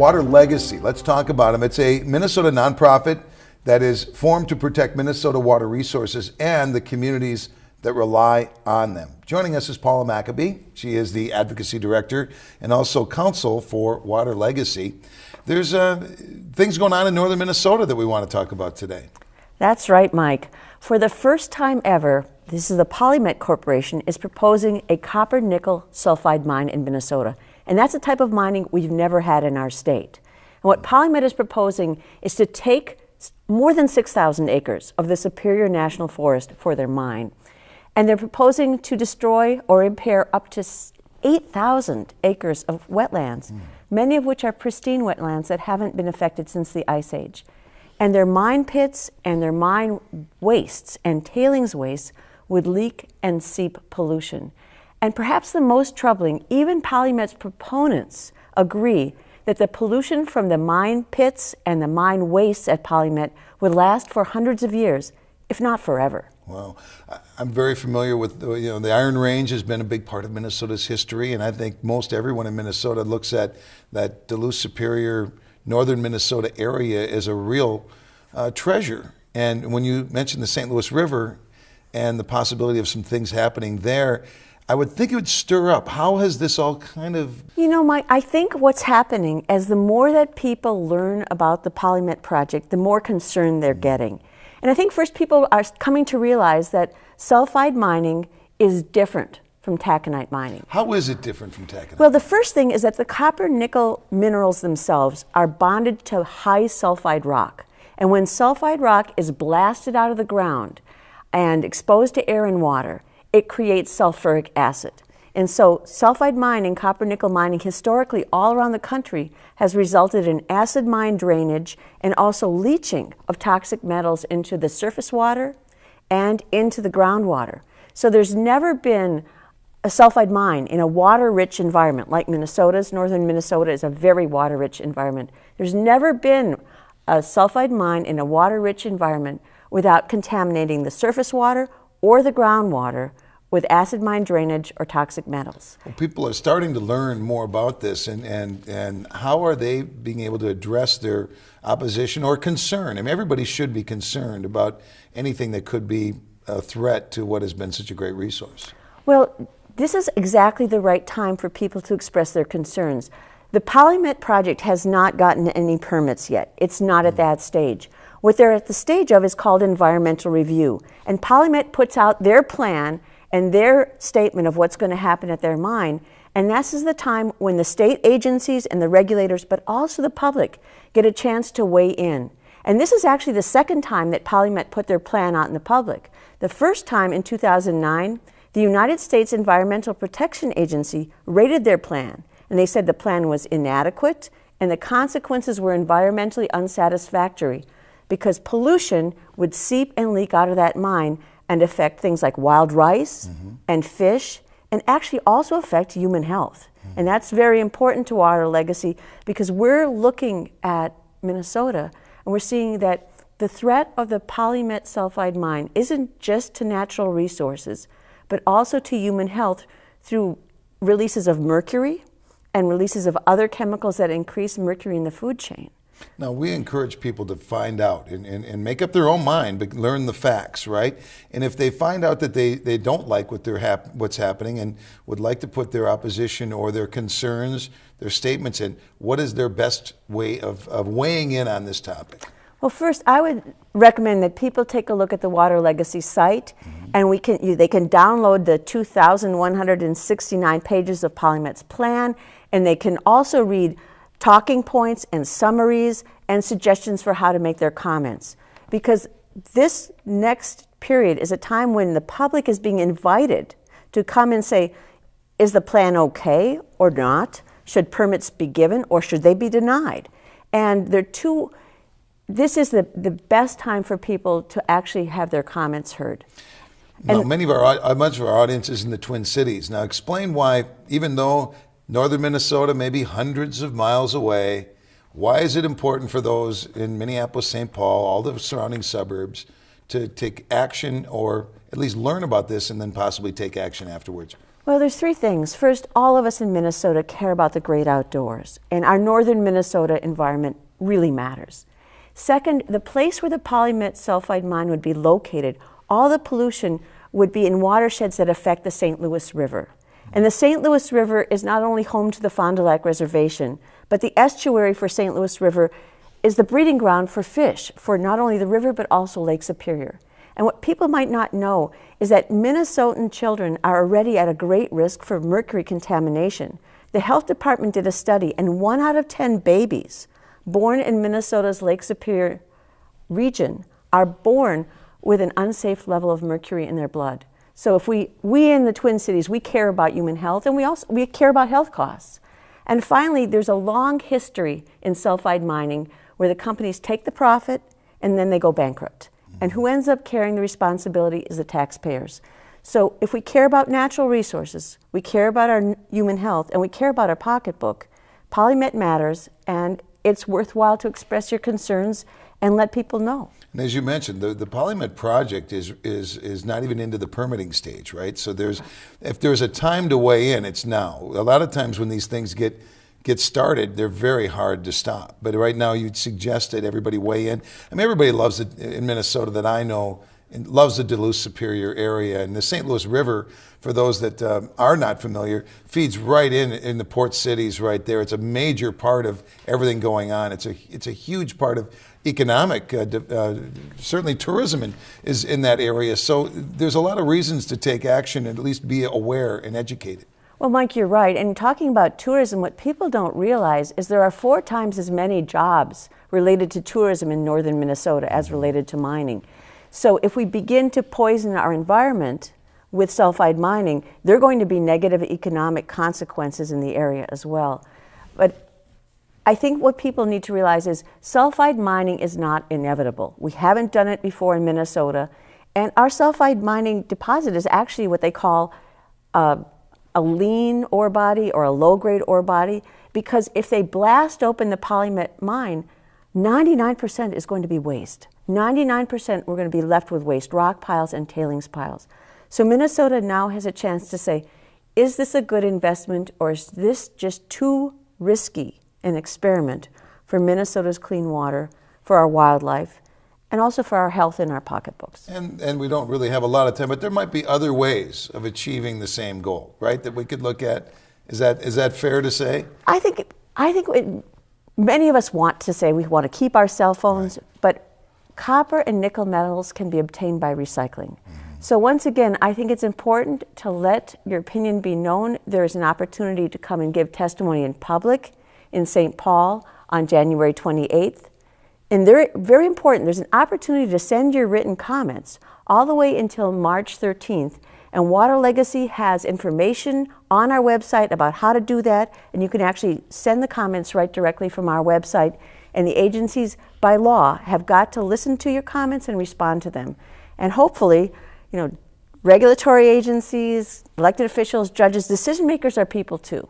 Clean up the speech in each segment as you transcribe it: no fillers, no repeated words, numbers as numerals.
WaterLegacy. Let's talk about them. It's a Minnesota nonprofit that is formed to protect Minnesota water resources and the communities that rely on them. Joining us is Paula Maccabee. She is the Advocacy Director and also Counsel for WaterLegacy. There's things going on in northern Minnesota that we want to talk about today. That's right, Mike. For the first time ever, this is the PolyMet Corporation is proposing a copper-nickel sulfide mine in Minnesota. And that's a type of mining we've never had in our state. And what PolyMet is proposing is to take more than 6,000 acres of the Superior National Forest for their mine. And they're proposing to destroy or impair up to 8,000 acres of wetlands, many of which are pristine wetlands that haven't been affected since the Ice Age. And their mine pits and their mine wastes and tailings wastes would leak and seep pollution. And perhaps the most troubling, even PolyMet's proponents agree that the pollution from the mine pits and the mine wastes at PolyMet would last for hundreds of years, if not forever. Well, I'm very familiar with, the Iron Range has been a big part of Minnesota's history, and I think most everyone in Minnesota looks at that Duluth Superior, northern Minnesota area as a real treasure. And when you mentioned the St. Louis River and the possibility of some things happening there, I would think it would stir up. How has this all kind of... You know, Mike, I think what's happening is the more that people learn about the PolyMet project, the more concerned they're getting. And I think first people are coming to realize that sulfide mining is different from taconite mining. How is it different from taconite? Well, the first thing is that the copper-nickel minerals themselves are bonded to high sulfide rock. And when sulfide rock is blasted out of the ground and exposed to air and water, it creates sulfuric acid. And so sulfide mining, copper-nickel mining, historically all around the country has resulted in acid mine drainage and also leaching of toxic metals into the surface water and into the groundwater. So there's never been a sulfide mine in a water-rich environment like Minnesota's. Northern Minnesota is a very water-rich environment. There's never been a sulfide mine in a water-rich environment without contaminating the surface water or the groundwater with acid mine drainage or toxic metals. Well, people are starting to learn more about this, and how are they being able to address their opposition or concern? I mean, everybody should be concerned about anything that could be a threat to what has been such a great resource. Well, this is exactly the right time for people to express their concerns. The PolyMet project has not gotten any permits yet. It's not at that stage. What they're at the stage of is called environmental review. And PolyMet puts out their plan and their statement of what's going to happen at their mine. And this is the time when the state agencies and the regulators, but also the public, get a chance to weigh in. And this is actually the second time that PolyMet put their plan out in the public. The first time in 2009, the United States Environmental Protection Agency rated their plan. And they said the plan was inadequate and the consequences were environmentally unsatisfactory because pollution would seep and leak out of that mine and affect things like wild rice and fish, and actually also affect human health. And that's very important to WaterLegacy because we're looking at Minnesota and we're seeing that the threat of the PolyMet Sulfide mine isn't just to natural resources, but also to human health through releases of mercury and releases of other chemicals that increase mercury in the food chain. Now, we encourage people to find out and make up their own mind, but learn the facts, right? And if they find out that they don't like what's happening and would like to put their opposition or their concerns, their statements in, what is their best way of weighing in on this topic? Well, first, I would recommend that people take a look at the WaterLegacy site, and they can download the 2,169 pages of PolyMet's plan, and they can also read talking points and summaries and suggestions for how to make their comments. Because this next period is a time when the public is being invited to come and say, is the plan okay or not? Should permits be given or should they be denied? And this is the best time for people to actually have their comments heard. Now, much of our audience is in the Twin Cities. Now, explain why, even though northern Minnesota may be hundreds of miles away, why is it important for those in Minneapolis, St. Paul, all the surrounding suburbs, to take action or at least learn about this and then possibly take action afterwards? Well, there's three things. First, all of us in Minnesota care about the great outdoors, and our northern Minnesota environment really matters. Second, the place where the PolyMet Sulfide mine would be located, all the pollution would be in watersheds that affect the St. Louis River. And the St. Louis River is not only home to the Fond du Lac Reservation, but the estuary for St. Louis River is the breeding ground for fish for not only the river but also Lake Superior. And what people might not know is that Minnesotan children are already at a great risk for mercury contamination. The health department did a study, and 1 out of 10 babies born in Minnesota's Lake Superior region are born with an unsafe level of mercury in their blood. So if we in the Twin Cities, we care about human health, and we care about health costs. And finally, there's a long history in sulfide mining where the companies take the profit and then they go bankrupt. And who ends up carrying the responsibility is the taxpayers. So if we care about natural resources, we care about our human health, and we care about our pocketbook, PolyMet matters, and it's worthwhile to express your concerns and let people know. And as you mentioned, the PolyMet project is not even into the permitting stage, right? So if there's a time to weigh in, it's now. A lot of times when these things get started, they're very hard to stop. But right now, you'd suggest that everybody weigh in. I mean, everybody loves it in Minnesota that I know, and loves the Duluth Superior area. And the St. Louis River, for those that are not familiar, feeds right in the port cities right there. It's a major part of everything going on. It's a huge part of economic, certainly tourism is in that area. So there's a lot of reasons to take action and at least be aware and educated. Well, Mike, you're right. And talking about tourism, what people don't realize is there are 4 times as many jobs related to tourism in northern Minnesota as related to mining. So if we begin to poison our environment with sulfide mining, there are going to be negative economic consequences in the area as well. But I think what people need to realize is sulfide mining is not inevitable. We haven't done it before in Minnesota, and our sulfide mining deposit is actually what they call a lean ore body or a low-grade ore body, because if they blast open the PolyMet mine, 99% is going to be waste. 99% we're going to be left with waste rock piles and tailings piles. So Minnesota now has a chance to say, is this a good investment, or is this just too risky an experiment for Minnesota's clean water, for our wildlife, and also for our health and our pocketbooks. And we don't really have a lot of time, but there might be other ways of achieving the same goal, right? That we could look at. Is that fair to say? I think many of us want to say we want to keep our cell phones, right, but copper and nickel metals can be obtained by recycling. So once again, I think it's important to let your opinion be known. There is an opportunity to come and give testimony in public in St. Paul on January 28th. And they're very important. There's an opportunity to send your written comments all the way until March 13th. And WaterLegacy has information on our website about how to do that. And you can actually send the comments right directly from our website. And the agencies, by law, have got to listen to your comments and respond to them. And hopefully, regulatory agencies, elected officials, judges, decision makers are people too.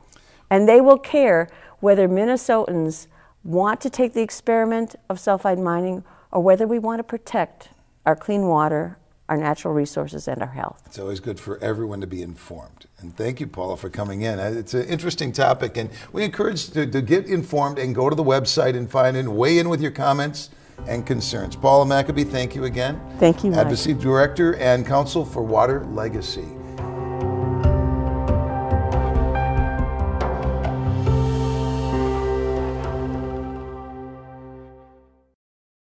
And they will care whether Minnesotans want to take the experiment of sulfide mining or whether we want to protect our clean water, our natural resources, and our health. It's always good for everyone to be informed. And thank you, Paula, for coming in. It's an interesting topic, and we encourage you to get informed and go to the website and find and weigh in with your comments and concerns. Paula Maccabee, thank you again. Thank you, Mike. Advocacy Director and Counsel for WaterLegacy.